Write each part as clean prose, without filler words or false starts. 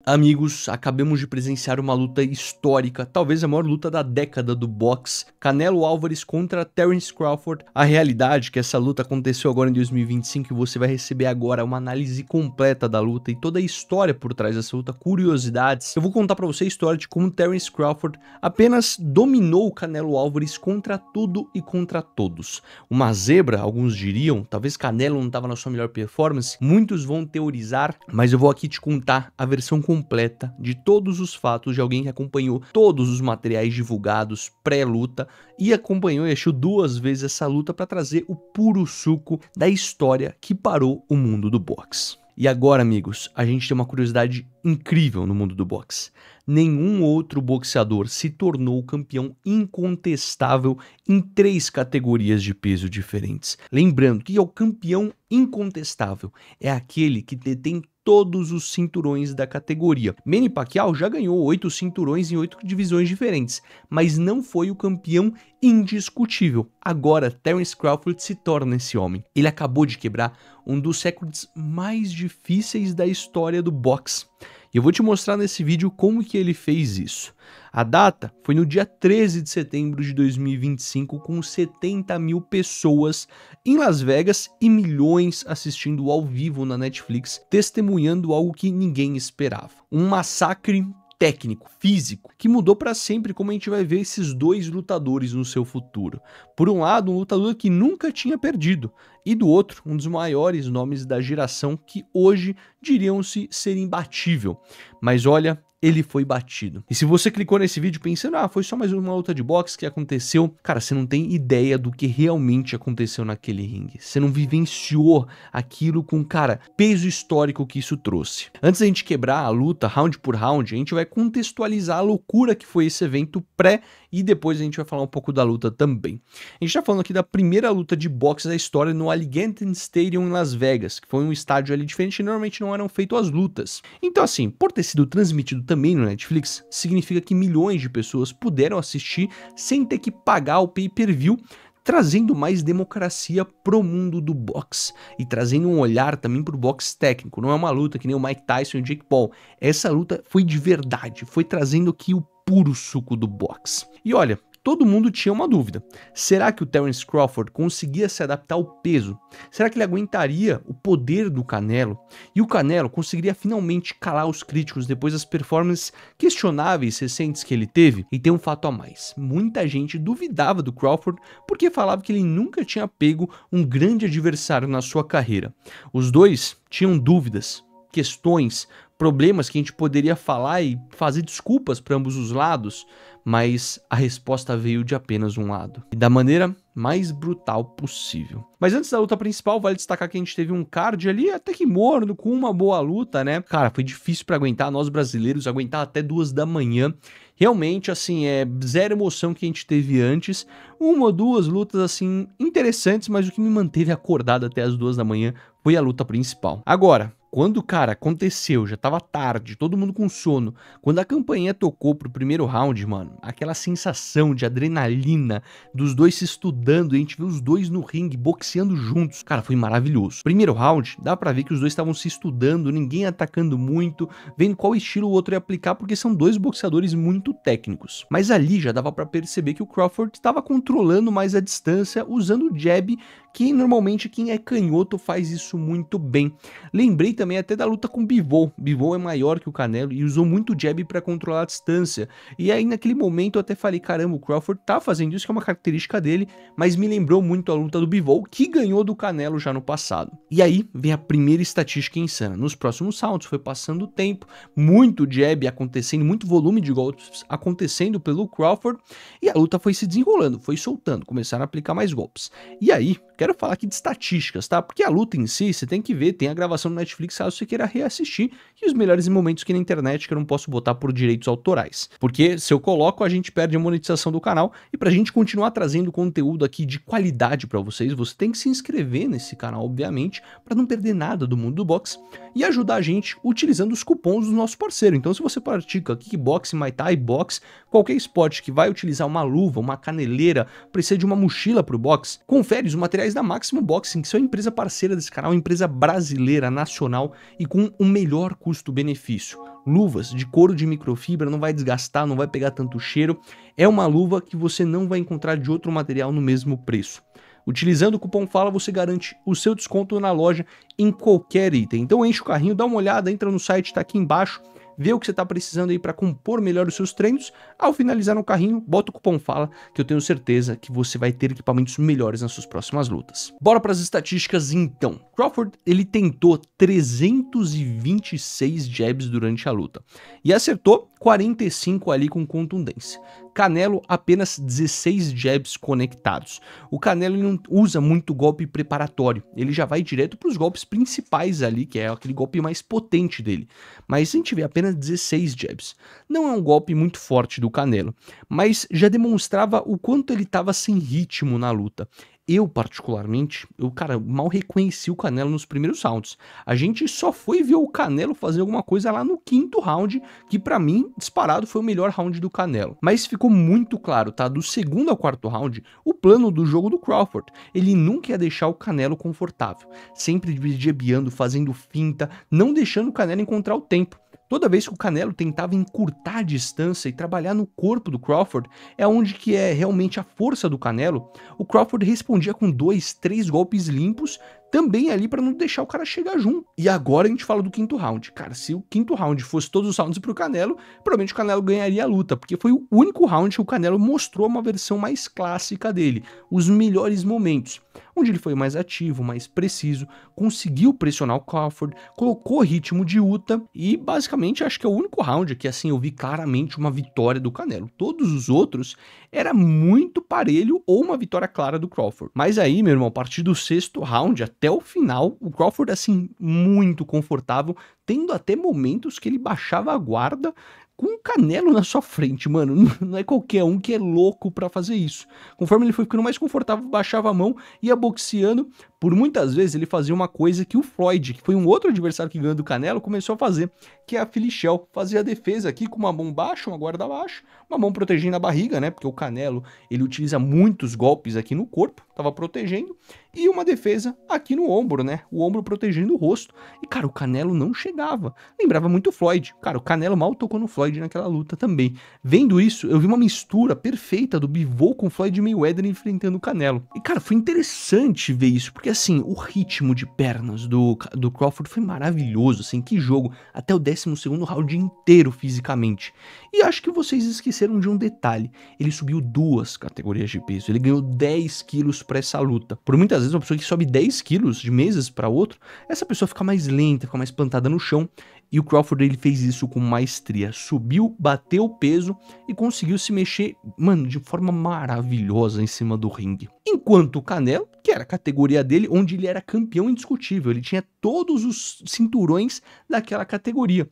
Amigos, acabamos de presenciar uma luta histórica, talvez a maior luta da década do boxe, Canelo Álvares contra Terence Crawford. A realidade é que essa luta aconteceu agora em 2025 e você vai receber agora uma análise completa da luta e toda a história por trás dessa luta, curiosidades. Eu vou contar pra você a história de como Terence Crawford apenas dominou o Canelo Álvares contra tudo e contra todos. Uma zebra, alguns diriam, talvez Canelo não estava na sua melhor performance, muitos vão teorizar, mas eu vou aqui te contar a versão completa de todos os fatos de alguém que acompanhou todos os materiais divulgados pré-luta e acompanhou e achou duas vezes essa luta para trazer o puro suco da história que parou o mundo do boxe. E agora, amigos, a gente tem uma curiosidade incrível no mundo do boxe. Nenhum outro boxeador se tornou campeão incontestável em 3 categorias de peso diferentes. Lembrando que o campeão incontestável é aquele que detém todos os cinturões da categoria. Manny Pacquiao já ganhou 8 cinturões em 8 divisões diferentes, mas não foi o campeão indiscutível. Agora, Terence Crawford se torna esse homem. Ele acabou de quebrar um dos recordes mais difíceis da história do boxe. E eu vou te mostrar nesse vídeo como que ele fez isso. A data foi no dia 13 de setembro de 2025, com 70 mil pessoas em Las Vegas e milhões assistindo ao vivo na Netflix, testemunhando algo que ninguém esperava. Um massacre técnico, físico, que mudou para sempre como a gente vai ver esses dois lutadores no seu futuro. Por um lado, um lutador que nunca tinha perdido, e do outro, um dos maiores nomes da geração que hoje diriam-se ser imbatível. Mas olha, ele foi batido. E se você clicou nesse vídeo pensando, foi só mais uma luta de boxe que aconteceu, cara, você não tem ideia do que realmente aconteceu naquele ringue. Você não vivenciou aquilo com, cara, peso histórico que isso trouxe. Antes da gente quebrar a luta round por round, a gente vai contextualizar a loucura que foi esse evento pré e depois a gente vai falar um pouco da luta também. A gente tá falando aqui da primeira luta de boxe da história no Allegiant Stadium em Las Vegas, que foi um estádio ali diferente e normalmente não eram feitas as lutas. Então assim, por ter sido transmitido também no Netflix, significa que milhões de pessoas puderam assistir sem ter que pagar o pay-per-view, trazendo mais democracia pro mundo do boxe e trazendo um olhar também pro boxe técnico. Não é uma luta que nem o Mike Tyson e o Jake Paul. Essa luta foi de verdade, foi trazendo aqui o puro suco do boxe. E olha, todo mundo tinha uma dúvida. Será que o Terence Crawford conseguia se adaptar ao peso? Será que ele aguentaria o poder do Canelo? E o Canelo conseguiria finalmente calar os críticos depois das performances questionáveis recentes que ele teve? E tem um fato a mais. Muita gente duvidava do Crawford porque falava que ele nunca tinha pego um grande adversário na sua carreira. Os dois tinham dúvidas, questões, problemas que a gente poderia falar e fazer desculpas para ambos os lados, mas a resposta veio de apenas um lado, e da maneira mais brutal possível. Mas antes da luta principal, vale destacar que a gente teve um card ali até que morno, com uma boa luta, né? Cara, foi difícil para aguentar, nós brasileiros, aguentar até 2 da manhã. Realmente, assim, zero emoção que a gente teve antes. Uma ou duas lutas, assim, interessantes, mas o que me manteve acordado até as 2 da manhã foi a luta principal. Agora, quando, cara, aconteceu, já tava tarde, todo mundo com sono, quando a campainha tocou pro primeiro round, mano, aquela sensação de adrenalina dos dois se estudando, e a gente viu os dois no ringue, boxeando juntos, cara, foi maravilhoso. Primeiro round, dá pra ver que os dois estavam se estudando, ninguém atacando muito, vendo qual estilo o outro ia aplicar, porque são dois boxeadores muito técnicos. Mas ali já dava pra perceber que o Crawford estava controlando mais a distância, usando o jab, que normalmente quem é canhoto faz isso muito bem. Lembrei também até da luta com o Bivol. Bivol é maior que o Canelo e usou muito jab para controlar a distância. E aí naquele momento eu até falei, caramba, o Crawford tá fazendo isso, que é uma característica dele, mas me lembrou muito a luta do Bivol, que ganhou do Canelo já no passado. E aí vem a primeira estatística insana. Nos próximos rounds foi passando o tempo, muito jab acontecendo, muito volume de golpes acontecendo pelo Crawford, e a luta foi se desenrolando, foi soltando, começaram a aplicar mais golpes. E aí, quero falar aqui de estatísticas, tá? Porque a luta em si, você tem que ver, tem a gravação no Netflix, caso você queira reassistir, e os melhores momentos que na internet que eu não posso botar por direitos autorais. Porque se eu coloco, a gente perde a monetização do canal, e pra gente continuar trazendo conteúdo aqui de qualidade pra vocês, você tem que se inscrever nesse canal, obviamente, pra não perder nada do mundo do boxe, e ajudar a gente utilizando os cupons do nosso parceiro. Então se você pratica kickboxing, muay thai, boxe, qualquer esporte que vai utilizar uma luva, uma caneleira, precisa de uma mochila pro boxe, confere os materiais profissionais da Maximum Boxing, que são a empresa parceira desse canal, uma empresa brasileira, nacional e com o melhor custo-benefício. Luvas de couro de microfibra, não vai desgastar, não vai pegar tanto cheiro, é uma luva que você não vai encontrar de outro material no mesmo preço. Utilizando o cupom FALA você garante o seu desconto na loja em qualquer item. Então enche o carrinho, dá uma olhada, entra no site, tá aqui embaixo, vê o que você está precisando aí para compor melhor os seus treinos. Ao finalizar no carrinho, bota o cupom FALA, que eu tenho certeza que você vai ter equipamentos melhores nas suas próximas lutas. Bora para as estatísticas então. Crawford, ele tentou 326 jabs durante a luta e acertou 45 ali com contundência. Canelo, apenas 16 jabs conectados. O Canelo não usa muito golpe preparatório, ele já vai direto para os golpes principais ali, que é aquele golpe mais potente dele. Mas a gente vê apenas 16 jabs. Não é um golpe muito forte do Canelo, mas já demonstrava o quanto ele estava sem ritmo na luta. Eu, particularmente, cara, mal reconheci o Canelo nos primeiros rounds. A gente só foi ver o Canelo fazer alguma coisa lá no quinto round, que pra mim, disparado, foi o melhor round do Canelo. Mas ficou muito claro, tá? Do segundo ao quarto round, o plano do jogo do Crawford. Ele nunca ia deixar o Canelo confortável. Sempre jabeando, fazendo finta, não deixando o Canelo encontrar o tempo. Toda vez que o Canelo tentava encurtar a distância e trabalhar no corpo do Crawford, é onde que é realmente a força do Canelo, o Crawford respondia com 2, 3 golpes limpos, também ali para não deixar o cara chegar junto. E agora a gente fala do quinto round. Cara, se o quinto round fosse todos os rounds pro Canelo, provavelmente o Canelo ganharia a luta, porque foi o único round que o Canelo mostrou uma versão mais clássica dele, os melhores momentos, onde ele foi mais ativo, mais preciso, conseguiu pressionar o Crawford, colocou ritmo de luta e basicamente acho que é o único round que assim eu vi claramente uma vitória do Canelo. Todos os outros era muito parelho ou uma vitória clara do Crawford. Mas aí, meu irmão, a partir do sexto round até o final, o Crawford assim muito confortável, tendo até momentos que ele baixava a guarda com o Canelo na sua frente, mano. Não é qualquer um que é louco pra fazer isso. Conforme ele foi ficando mais confortável, baixava a mão, ia boxeando. Por muitas vezes ele fazia uma coisa que o Floyd, que foi um outro adversário que ganhou do Canelo, começou a fazer, que é a Filichel. Fazia a defesa aqui com uma mão baixa, uma guarda baixa, uma mão protegendo a barriga, né? Porque o Canelo, ele utiliza muitos golpes aqui no corpo, tava protegendo, e uma defesa aqui no ombro, né? O ombro protegendo o rosto. E, cara, o Canelo não chegava. Lembrava muito o Floyd. Cara, o Canelo mal tocou no Floyd naquela luta também. Vendo isso, eu vi uma mistura perfeita do Bivol com o Floyd Mayweather enfrentando o Canelo. E, cara, foi interessante ver isso, porque, assim, o ritmo de pernas do Crawford foi maravilhoso, assim, que jogo. Até o 12º round inteiro fisicamente. E acho que vocês esqueceram de um detalhe. Ele subiu 2 categorias de peso. Ele ganhou 10 quilos para essa luta. Por muitas vezes, uma pessoa que sobe 10 quilos de meses para outro, essa pessoa fica mais lenta, fica mais plantada no chão. E o Crawford, ele fez isso com maestria. Subiu, bateu o peso e conseguiu se mexer, mano, de forma maravilhosa em cima do ringue. Enquanto o Canelo, que era a categoria dele, onde ele era campeão indiscutível, ele tinha todos os cinturões daquela categoria.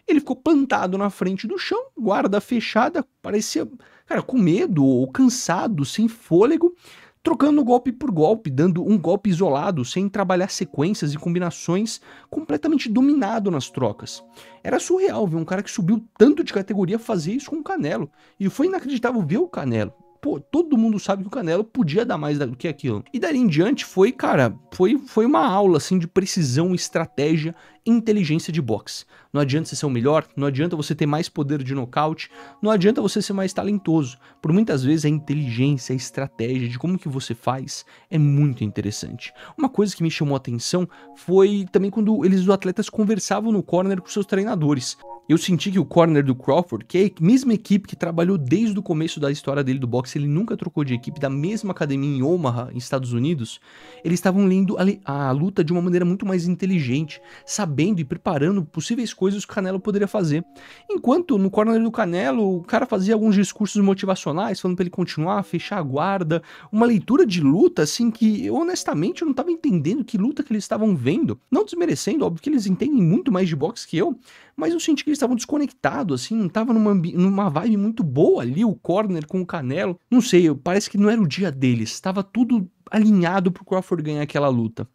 Ele ficou plantado na frente do chão, guarda fechada, parecia, cara, com medo ou cansado, sem fôlego, trocando golpe por golpe, dando um golpe isolado, sem trabalhar sequências e combinações, completamente dominado nas trocas. Era surreal ver um cara que subiu tanto de categoria fazer isso com o Canelo. E foi inacreditável ver o Canelo. Pô, todo mundo sabe que o Canelo podia dar mais do que aquilo. E dali em diante foi, cara, foi uma aula, assim, de precisão, estratégia e inteligência de boxe. Não adianta você ser o melhor, não adianta você ter mais poder de nocaute, não adianta você ser mais talentoso. Por muitas vezes a inteligência, a estratégia de como que você faz é muito interessante. Uma coisa que me chamou a atenção foi também quando os atletas conversavam no corner com seus treinadores. Eu senti que o corner do Crawford, que é a mesma equipe que trabalhou desde o começo da história dele do boxe, ele nunca trocou de equipe, da mesma academia em Omaha, nos Estados Unidos, eles estavam lendo a luta de uma maneira muito mais inteligente, sabendo e preparando possíveis coisas que o Canelo poderia fazer. Enquanto no corner do Canelo, o cara fazia alguns discursos motivacionais, falando pra ele continuar, fechar a guarda, uma leitura de luta, assim, que eu honestamente eu não tava entendendo que luta que eles estavam vendo. Não desmerecendo, óbvio que eles entendem muito mais de boxe que eu, mas eu senti que eles estavam desconectados, assim, não tava numa vibe muito boa ali, o corner com o Canelo. Não sei, parece que não era o dia deles, tava tudo alinhado pro Crawford ganhar aquela luta.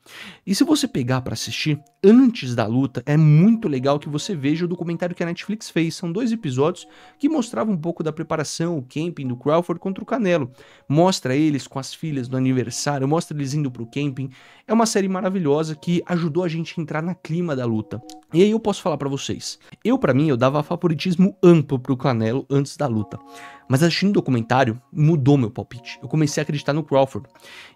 E se você pegar pra assistir, antes da luta, é muito legal que você veja o documentário que a Netflix fez. São 2 episódios que mostravam um pouco da preparação, o camping do Crawford contra o Canelo. Mostra eles com as filhas no aniversário, mostra eles indo pro camping. É uma série maravilhosa que ajudou a gente a entrar na clima da luta. E aí eu posso falar pra vocês, pra mim, eu dava favoritismo amplo pro Canelo antes da luta. Mas assistindo o documentário, mudou meu palpite. Eu comecei a acreditar no Crawford.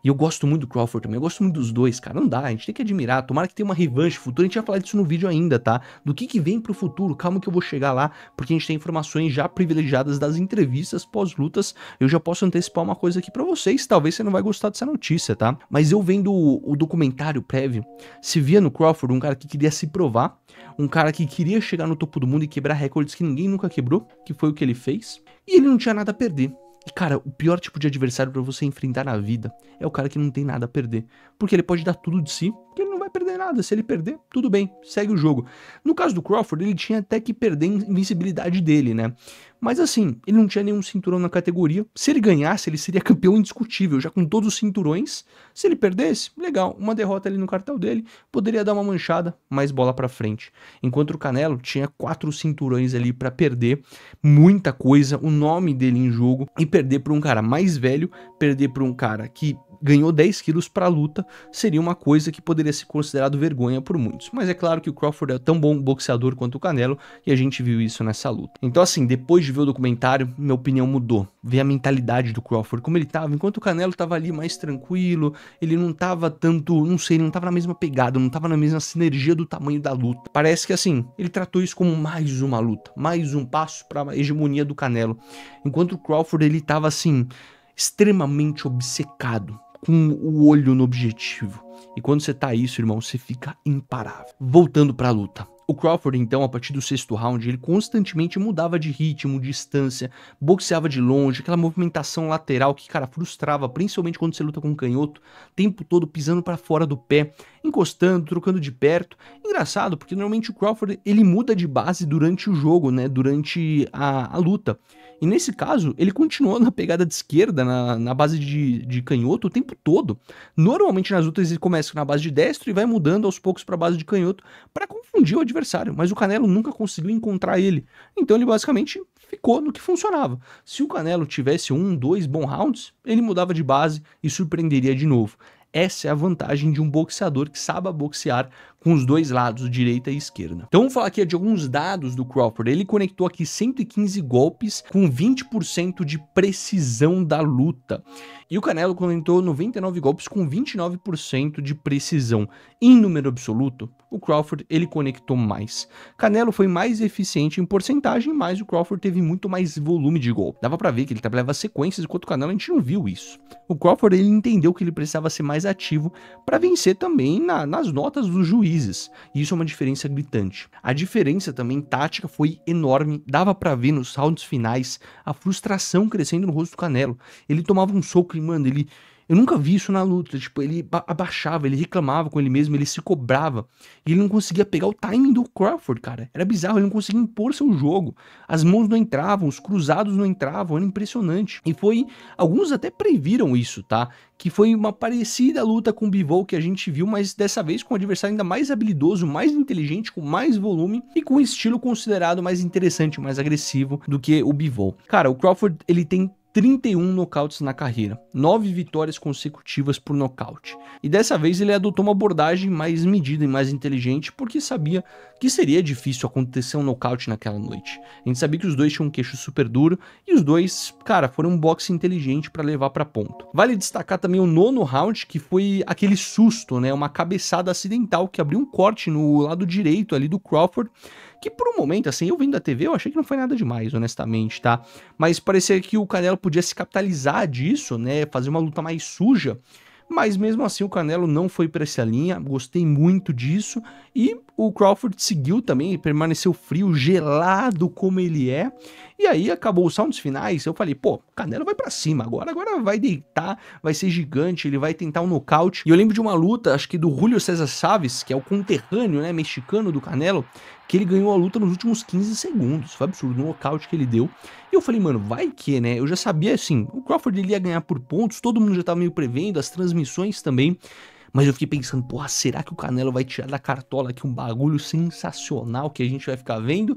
E eu gosto muito do Crawford também, eu gosto muito dos dois, cara. Não dá, a gente tem que admirar. Tomara que tenha uma revanche futura, a gente vai falar disso no vídeo ainda, tá? Do que vem pro futuro, calma que eu vou chegar lá, porque a gente tem informações já privilegiadas das entrevistas pós-lutas. Eu já posso antecipar uma coisa aqui pra vocês, talvez você não vai gostar dessa notícia, tá? Mas eu vendo o documentário prévio, se via no Crawford um cara que queria se provar, um cara que queria chegar no topo do mundo e quebrar recordes que ninguém nunca quebrou, que foi o que ele fez, e ele não tinha nada a perder. E cara, o pior tipo de adversário pra você enfrentar na vida é o cara que não tem nada a perder, porque ele pode dar tudo de si, porque ele não vai perder nada. Se ele perder, tudo bem, segue o jogo. No caso do Crawford, ele tinha até que perder a invencibilidade dele, né? Mas assim, ele não tinha nenhum cinturão na categoria. Se ele ganhasse, ele seria campeão indiscutível, já com todos os cinturões. Se ele perdesse, legal, uma derrota ali no cartel dele, poderia dar uma manchada, mais bola pra frente. Enquanto o Canelo tinha 4 cinturões ali pra perder, muita coisa, o nome dele em jogo, e perder pra um cara mais velho, perder pra um cara que ganhou 10 quilos pra luta, seria uma coisa que poderia ser considerado vergonha por muitos. Mas é claro que o Crawford é tão bom boxeador quanto o Canelo, e a gente viu isso nessa luta. Então assim, depois de ver o documentário, minha opinião mudou. Ver a mentalidade do Crawford, como ele tava, enquanto o Canelo tava ali mais tranquilo, ele não tava tanto, não sei, ele não tava na mesma pegada, não tava na mesma sinergia do tamanho da luta. Parece que assim, ele tratou isso como mais uma luta, mais um passo pra hegemonia do Canelo. Enquanto o Crawford, ele tava assim, extremamente obcecado, com o olho no objetivo. E quando você tá isso, irmão, você fica imparável. Voltando pra luta. O Crawford, então, a partir do 6º round, ele constantemente mudava de ritmo, distância, boxeava de longe, aquela movimentação lateral que, cara, frustrava, principalmente quando você luta com um canhoto, o tempo todo pisando pra fora do pé, encostando, trocando de perto. Engraçado, porque normalmente o Crawford, ele muda de base durante o jogo, né, durante a luta. E nesse caso, ele continuou na pegada de esquerda, na base de canhoto o tempo todo. Normalmente nas lutas ele começa na base de destro e vai mudando aos poucos para a base de canhoto para confundir o adversário, mas o Canelo nunca conseguiu encontrar ele. Então ele basicamente ficou no que funcionava. Se o Canelo tivesse 1, 2 bons rounds, ele mudava de base e surpreenderia de novo. Essa é a vantagem de um boxeador que sabe boxear com os dois lados, direita e esquerda. Então vamos falar aqui de alguns dados do Crawford. Ele conectou aqui 115 golpes com 20% de precisão da luta. E o Canelo conectou 99 golpes com 29% de precisão. Em número absoluto, o Crawford ele conectou mais. Canelo foi mais eficiente em porcentagem, mas o Crawford teve muito mais volume de golpe. Dava pra ver que ele trabalhava sequências, enquanto o Canelo a gente não viu isso. O Crawford ele entendeu que ele precisava ser mais ativo para vencer também nas notas dos juízes. E isso é uma diferença gritante. A diferença também tática foi enorme. Dava pra ver nos rounds finais a frustração crescendo no rosto do Canelo. Ele tomava um soco e, mano, eu nunca vi isso na luta, tipo, ele abaixava, ele reclamava com ele mesmo, ele se cobrava, e ele não conseguia pegar o timing do Crawford, cara, era bizarro, ele não conseguia impor seu jogo, as mãos não entravam, os cruzados não entravam, era impressionante, e alguns até previram isso, tá, que foi uma parecida luta com o Bivol que a gente viu, mas dessa vez com um adversário ainda mais habilidoso, mais inteligente, com mais volume, e com um estilo considerado mais interessante, mais agressivo do que o Bivol. Cara, o Crawford, ele tem 31 nocautes na carreira, 9 vitórias consecutivas por nocaute. E dessa vez ele adotou uma abordagem mais medida e mais inteligente, porque sabia que seria difícil acontecer um nocaute naquela noite. A gente sabia que os dois tinham um queixo super duro, e os dois, cara, foram um boxe inteligente para levar para ponto. Vale destacar também o 9º round, que foi aquele susto, né, uma cabeçada acidental que abriu um corte no lado direito ali do Crawford, que por um momento, assim, eu vendo da TV, eu achei que não foi nada demais, honestamente, tá? Mas parecia que o Canelo podia se capitalizar disso, né, fazer uma luta mais suja, mas mesmo assim o Canelo não foi para essa linha, gostei muito disso, e o Crawford seguiu também, permaneceu frio, gelado como ele é, e aí acabou os rounds finais, eu falei, pô, o Canelo vai pra cima agora vai deitar, vai ser gigante, ele vai tentar um nocaute. E eu lembro de uma luta, acho que do Julio César Chaves, que é o conterrâneo, né, mexicano do Canelo, que ele ganhou a luta nos últimos 15 segundos, foi absurdo, no nocaute que ele deu. E eu falei, mano, vai que, né, eu já sabia, assim, o Crawford ele ia ganhar por pontos, todo mundo já tava meio prevendo, as transmissões também. Mas eu fiquei pensando, porra, será que o Canelo vai tirar da cartola aqui um bagulho sensacional que a gente vai ficar vendo?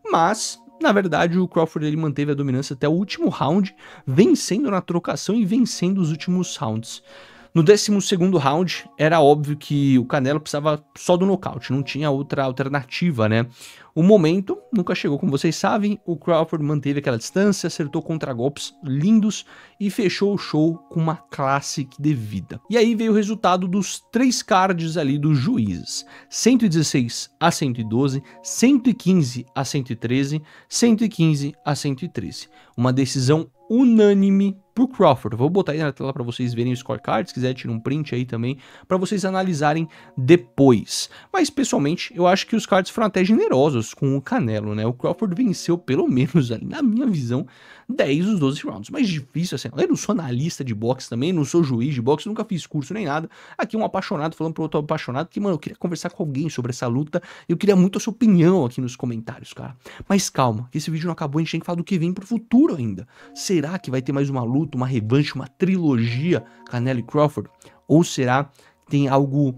Mas, na verdade, o Crawford ele manteve a dominância até o último round, vencendo na trocação e vencendo os últimos rounds. No 12º round, era óbvio que o Canelo precisava só do nocaute, não tinha outra alternativa, né? O momento nunca chegou, como vocês sabem, o Crawford manteve aquela distância, acertou contragolpes lindos e fechou o show com uma classe devida. E aí veio o resultado dos 3 cards ali dos juízes, 116 a 112, 115 a 113, 115 a 113. Uma decisão unânime pro Crawford. Vou botar aí na tela para vocês verem o scorecard, se quiser tirar um print aí também, para vocês analisarem depois. Mas, pessoalmente, eu acho que os cards foram até generosos com o Canelo, né? O Crawford venceu, pelo menos, ali, na minha visão, 10 dos 12 rounds. Mas difícil, assim, eu não sou analista de boxe também, não sou juiz de boxe, nunca fiz curso nem nada. Aqui um apaixonado falando pro outro apaixonado que, mano, eu queria conversar com alguém sobre essa luta, eu queria muito a sua opinião aqui nos comentários, cara. Mas calma, que esse vídeo não acabou, a gente tem que falar do que vem pro futuro ainda. Será que vai ter mais uma luta, uma revanche, uma trilogia Canelo e Crawford? Ou será que tem algo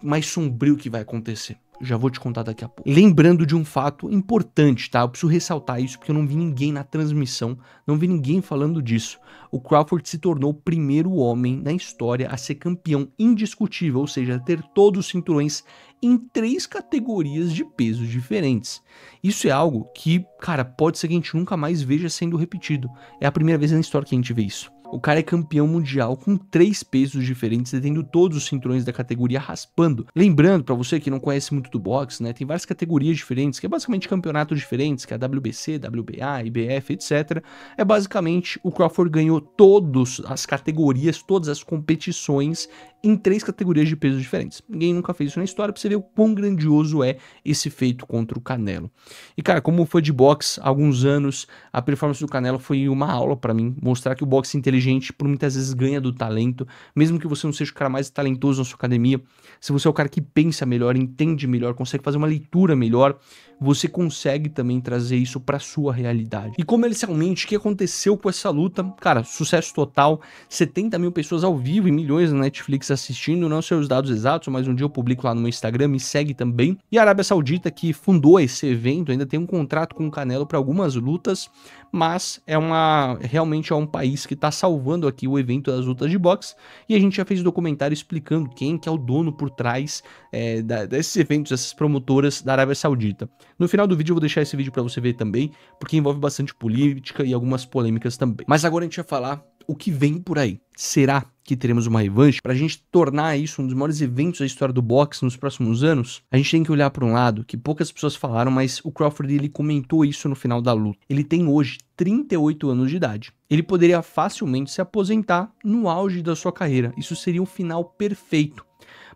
mais sombrio que vai acontecer? Já vou te contar daqui a pouco. Lembrando de um fato importante, tá? Eu preciso ressaltar isso porque eu não vi ninguém na transmissão, não vi ninguém falando disso. O Crawford se tornou o primeiro homem na história a ser campeão indiscutível, ou seja, ter todos os cinturões em 3 categorias de pesos diferentes. Isso é algo que, cara, pode ser que a gente nunca mais veja sendo repetido. É a primeira vez na história que a gente vê isso. O cara é campeão mundial com 3 pesos diferentes, tendo todos os cinturões da categoria raspando. Lembrando, pra você que não conhece muito do boxe, né, tem várias categorias diferentes, que é basicamente campeonatos diferentes, que é a WBC, WBA, IBF, etc. É basicamente, o Crawford ganhou todas as categorias, todas as competições em 3 categorias de pesos diferentes. Ninguém nunca fez isso na história, pra você ver o quão grandioso é esse feito contra o Canelo. E cara, como fã de boxe há alguns anos, a performance do Canelo foi uma aula pra mim, mostrar que o boxe inteligente por muitas vezes ganha do talento, mesmo que você não seja o cara mais talentoso na sua academia, se você é o cara que pensa melhor, entende melhor, consegue fazer uma leitura melhor, você consegue também trazer isso pra sua realidade. E comercialmente, o que aconteceu com essa luta? Cara, sucesso total, 70 mil pessoas ao vivo e milhões na Netflix assistindo, não sei os dados exatos, mas um dia eu publico lá no meu Instagram, me segue também. E a Arábia Saudita, que fundou esse evento, ainda tem um contrato com o Canelo para algumas lutas, mas realmente é um país que está salvando aqui o evento das lutas de boxe, e a gente já fez um documentário explicando quem que é o dono por trás desses eventos, dessas promotoras da Arábia Saudita. No final do vídeo eu vou deixar esse vídeo para você ver também, porque envolve bastante política e algumas polêmicas também. Mas agora a gente vai falar o que vem por aí. Será que teremos uma revanche? Pra gente tornar isso um dos maiores eventos da história do boxe nos próximos anos, a gente tem que olhar para um lado que poucas pessoas falaram, mas o Crawford ele comentou isso no final da luta. Ele tem hoje 38 anos de idade. Ele poderia facilmente se aposentar no auge da sua carreira. Isso seria um final perfeito.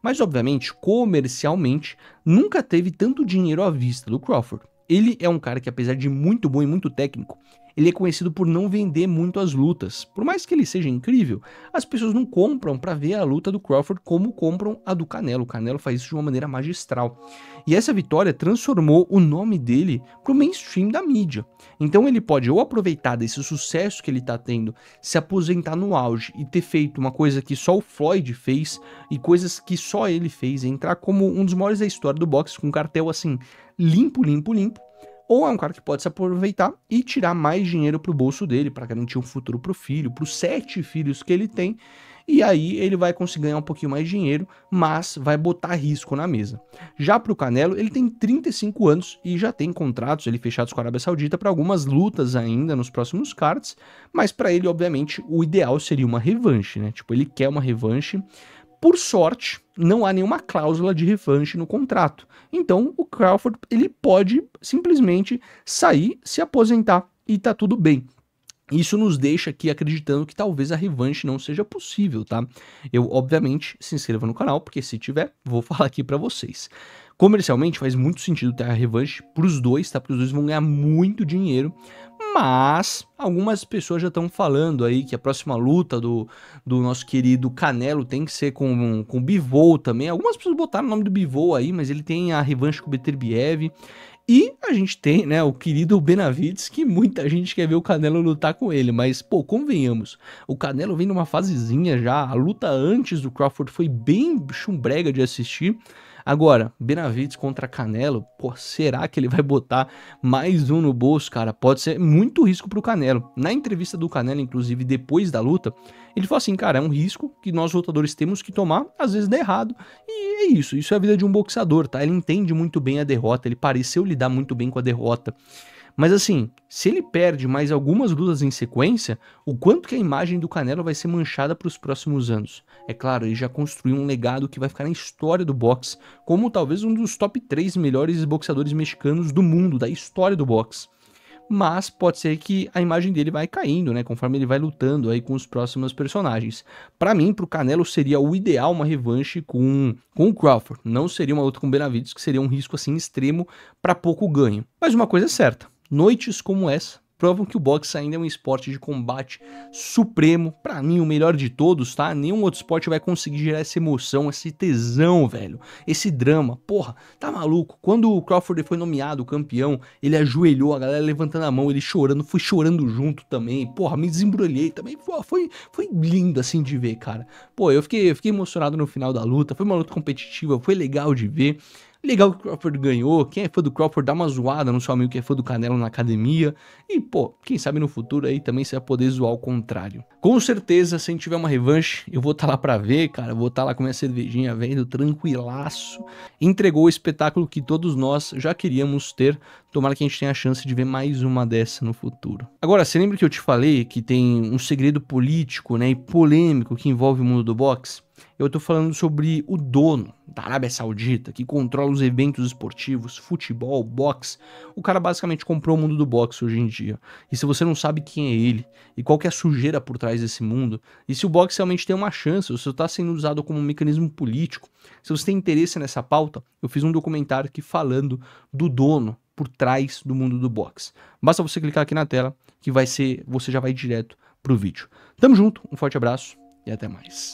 Mas, obviamente, comercialmente, nunca teve tanto dinheiro à vista do Crawford. Ele é um cara que, apesar de muito bom e muito técnico, ele é conhecido por não vender muito as lutas. Por mais que ele seja incrível, as pessoas não compram para ver a luta do Crawford como compram a do Canelo. O Canelo faz isso de uma maneira magistral. E essa vitória transformou o nome dele para o mainstream da mídia. Então ele pode ou aproveitar desse sucesso que ele está tendo, se aposentar no auge e ter feito uma coisa que só o Floyd fez e coisas que só ele fez, entrar como um dos maiores da história do boxe, com um cartel assim limpo, limpo, limpo. Ou é um cara que pode se aproveitar e tirar mais dinheiro pro bolso dele, para garantir um futuro pro filho, pros 7 filhos que ele tem, e aí ele vai conseguir ganhar um pouquinho mais de dinheiro, mas vai botar risco na mesa. Já pro Canelo, ele tem 35 anos e já tem contratos ali fechados com a Arábia Saudita para algumas lutas ainda nos próximos cards, mas para ele, obviamente, o ideal seria uma revanche, né? Tipo, ele quer uma revanche. Por sorte, não há nenhuma cláusula de revanche no contrato. Então, o Crawford ele pode simplesmente sair, se aposentar e tá tudo bem. Isso nos deixa aqui acreditando que talvez a revanche não seja possível, tá? Eu, obviamente, se inscreva no canal, porque se tiver, vou falar aqui pra vocês. Comercialmente faz muito sentido ter a revanche pros dois, tá? Porque os dois vão ganhar muito dinheiro, mas algumas pessoas já estão falando aí que a próxima luta do nosso querido Canelo tem que ser com o Bivol também. Algumas pessoas botaram o nome do Bivol aí, mas ele tem a revanche com o Beterbiev. E a gente tem, né, o querido Benavidez, que muita gente quer ver o Canelo lutar com ele, mas, pô, convenhamos, o Canelo vem numa fasezinha já, a luta antes do Crawford foi bem chumbrega de assistir. Agora, Benavidez contra Canelo, pô, será que ele vai botar mais um no bolso, cara? Pode ser muito risco pro Canelo. Na entrevista do Canelo, inclusive, depois da luta, ele falou assim, cara, é um risco que nós lutadores temos que tomar, às vezes dá errado, e é isso é a vida de um boxeador, tá? Ele entende muito bem a derrota, ele pareceu lidar muito bem com a derrota. Mas assim, se ele perde mais algumas lutas em sequência, o quanto que a imagem do Canelo vai ser manchada para os próximos anos? É claro, ele já construiu um legado que vai ficar na história do boxe, como talvez um dos top 3 melhores boxeadores mexicanos do mundo, da história do boxe. Mas pode ser que a imagem dele vai caindo, né, conforme ele vai lutando aí com os próximos personagens. Pra mim, pro Canelo seria o ideal uma revanche com o Crawford. Não seria uma luta com o Benavidez, que seria um risco assim extremo pra pouco ganho. Mas uma coisa é certa, noites como essa provam que o boxe ainda é um esporte de combate supremo, pra mim o melhor de todos, tá? Nenhum outro esporte vai conseguir gerar essa emoção, esse tesão, velho, esse drama. Porra, tá maluco? Quando o Crawford foi nomeado campeão, ele ajoelhou, a galera levantando a mão, ele chorando, fui chorando junto também. Porra, me desembrulhei também. Pô, foi lindo assim de ver, cara. Pô, eu fiquei emocionado no final da luta, foi uma luta competitiva, foi legal de ver. Legal que o Crawford ganhou, quem é fã do Crawford dá uma zoada no seu amigo que é fã do Canelo na academia. E, pô, quem sabe no futuro aí também você vai poder zoar o contrário. Com certeza, se a gente tiver uma revanche, eu vou estar lá pra ver, cara. Eu vou estar lá com minha cervejinha vendo, tranquilaço. Entregou o espetáculo que todos nós já queríamos ter. Tomara que a gente tenha a chance de ver mais uma dessa no futuro. Agora, você lembra que eu te falei que tem um segredo político, né, e polêmico que envolve o mundo do boxe? Eu tô falando sobre o dono da Arábia Saudita, que controla os eventos esportivos, futebol, boxe. O cara basicamente comprou o mundo do boxe hoje em dia. E se você não sabe quem é ele, e qual que é a sujeira por trás desse mundo, e se o boxe realmente tem uma chance, ou se está sendo usado como um mecanismo político, se você tem interesse nessa pauta, eu fiz um documentário aqui falando do dono por trás do mundo do boxe. Basta você clicar aqui na tela, que você já vai direto pro vídeo. Tamo junto, um forte abraço e até mais.